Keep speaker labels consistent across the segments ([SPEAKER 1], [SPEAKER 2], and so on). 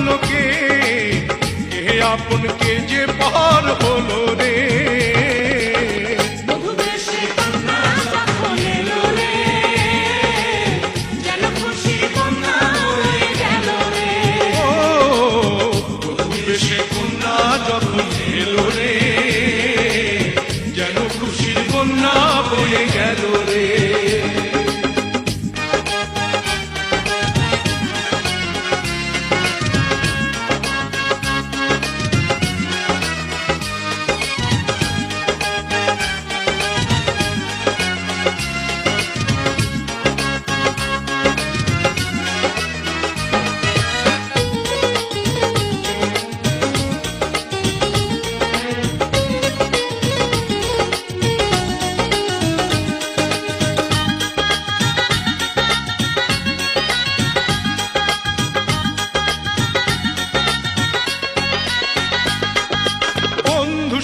[SPEAKER 1] পলকে কে আপন কে যে পর হলো রে। যখন এলো রে যেন খুশির বন্যা বয়ে গেল রে।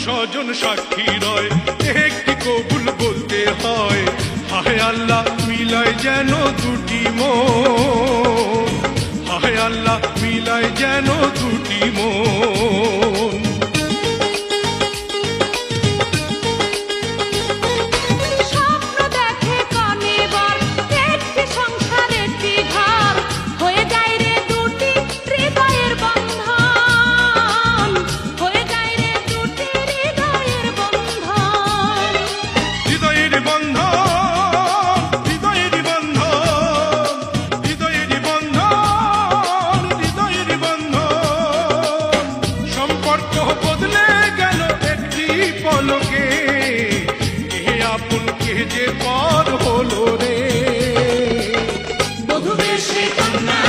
[SPEAKER 1] স্বজন সাক্ষী রয় একটি কবুল বলতে হয়। হায় আল্লাহ মিলায় যেন দুটি মন, হায় আল্লাহ মিলায় যেন দুটি মন। বদলে গেল একটি পলকে কে আপন কে যে পর হলো রে।
[SPEAKER 2] বধূ বেশে কন্যা